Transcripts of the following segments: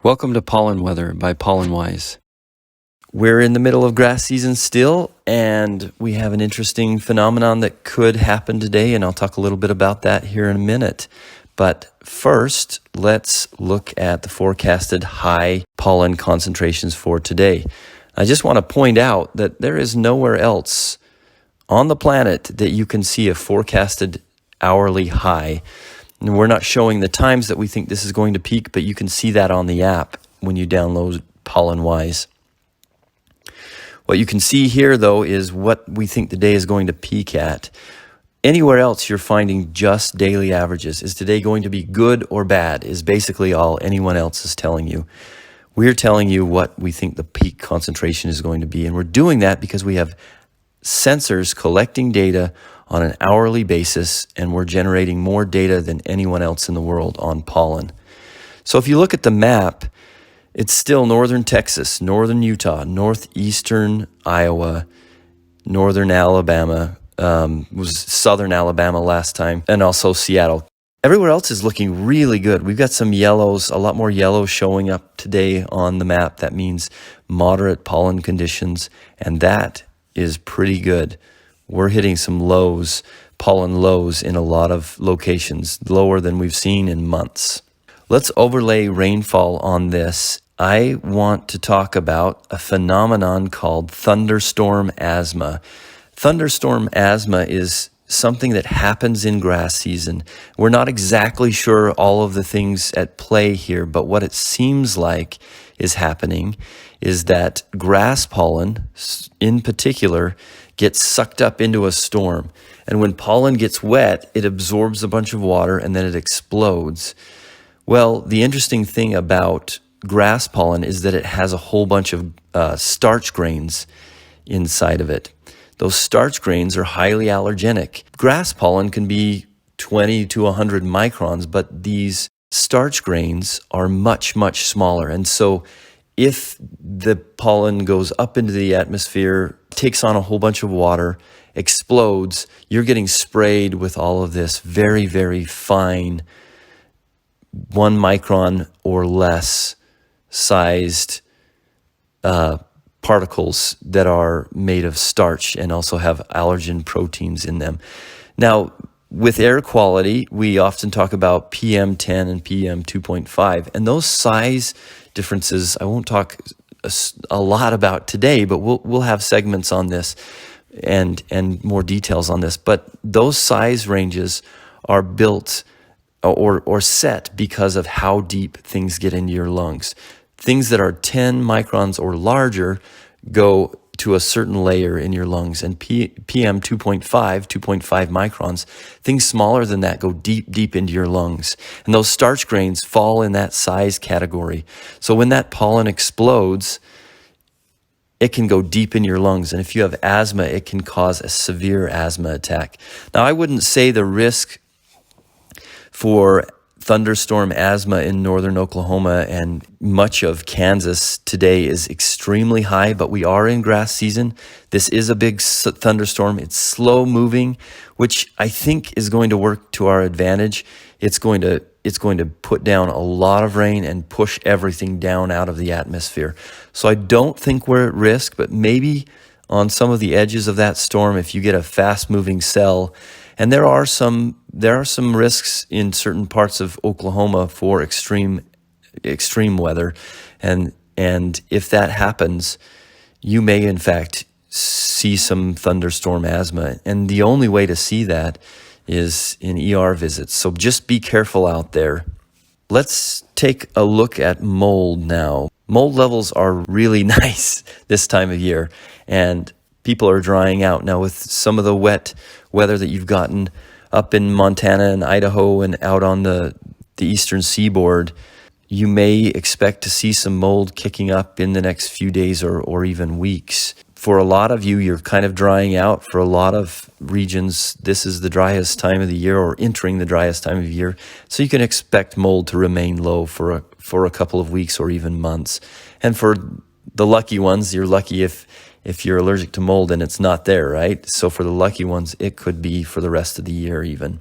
Welcome to Pollen Weather by Pollen Wise. We're in the middle of grass season still, and we have an interesting phenomenon that could happen today, and I'll talk a little bit about that here in a minute. But first, let's look at the forecasted high pollen concentrations for today. I just want to point out that there is nowhere else on the planet that you can see a forecasted hourly high. And we're not showing the times that we think this is going to peak, but you can see that on the app when you download Pollen Wise. What you can see here, though, is what we think the day is going to peak at. Anywhere else you're finding just daily averages. Is today going to be good or bad is basically all anyone else is telling you. We're telling you what we think the peak concentration is going to be, and we're doing that because we have sensors collecting data on an hourly basis, and we're generating more data than anyone else in the world on pollen. So if you look at the map, it's still northern Texas, northern Utah, northeastern Iowa, northern Alabama, was southern Alabama last time, and also Seattle. Everywhere else is looking really good. We've got some yellows, a lot more yellow showing up today on the map. That means moderate pollen conditions, and that is pretty good. We're hitting some lows, pollen lows in a lot of locations, lower than we've seen in months. Let's overlay rainfall on this. I want to talk about a phenomenon called thunderstorm asthma. Thunderstorm asthma is something that happens in grass season. We're not exactly sure all of the things at play here, but what it seems like is happening is that grass pollen, in particular, gets sucked up into a storm. And when pollen gets wet, it absorbs a bunch of water and then it explodes. Well, the interesting thing about grass pollen is that it has a whole bunch of starch grains inside of it. Those starch grains are highly allergenic. Grass pollen can be 20 to 100 microns, but these starch grains are much, much smaller. And so if the pollen goes up into the atmosphere, takes on a whole bunch of water, explodes, you're getting sprayed with all of this very, very fine 1 micron or less sized particles that are made of starch and also have allergen proteins in them. Now, with air quality, we often talk about PM10 and PM2.5, and those size differences I won't talk a lot about today, but we'll have segments on this and more details on this. But those size ranges are built or set because of how deep things get into your lungs. Things that are 10 microns or larger go to a certain layer in your lungs, and PM 2.5 microns, things smaller than that go deep, deep into your lungs. And those starch grains fall in that size category. So when that pollen explodes, it can go deep in your lungs. And if you have asthma, it can cause a severe asthma attack. Now, I wouldn't say the risk for thunderstorm asthma in northern Oklahoma and much of Kansas today is extremely high, but we are in grass season. This is a big thunderstorm. It's slow moving, which I think is going to work to our advantage. It's going to put down a lot of rain and push everything down out of the atmosphere. So I don't think we're at risk, but maybe on some of the edges of that storm, if you get a fast moving cell, and there are some risks in certain parts of Oklahoma for extreme weather, and if that happens, you may in fact see some thunderstorm asthma. And the only way to see that is in ER visits. So just be careful out there. Let's take a look at mold now. Mold levels are really nice this time of year, and people are drying out. Now, with some of the wet weather that you've gotten up in Montana and Idaho and out on the eastern seaboard, you may expect to see some mold kicking up in the next few days or even weeks. For a lot of you, you're kind of drying out. For a lot of regions, this is the driest time of the year or entering the driest time of year. So you can expect mold to remain low for a couple of weeks or even months. And for the lucky ones, you're lucky if you're allergic to mold and it's not there, right? So for the lucky ones, it could be for the rest of the year even.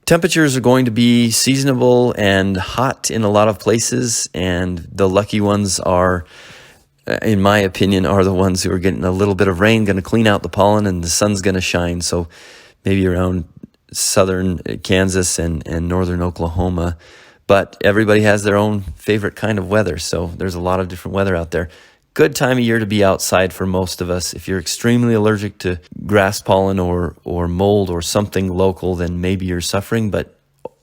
Temperatures are going to be seasonable and hot in a lot of places, and the lucky ones are, in my opinion, are the ones who are getting a little bit of rain, going to clean out the pollen, and the sun's going to shine. So maybe around southern Kansas and northern Oklahoma. But everybody has their own favorite kind of weather, so there's a lot of different weather out there. Good time of year to be outside for most of us. If you're extremely allergic to grass pollen or mold or something local, then maybe you're suffering. But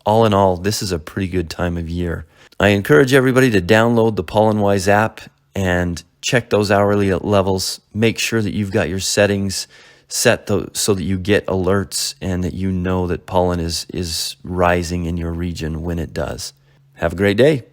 all in all, this is a pretty good time of year. I encourage everybody to download the Pollen Wise app and check those hourly levels. Make sure that you've got your settings set so that you get alerts and that you know that pollen is rising in your region when it does. Have a great day.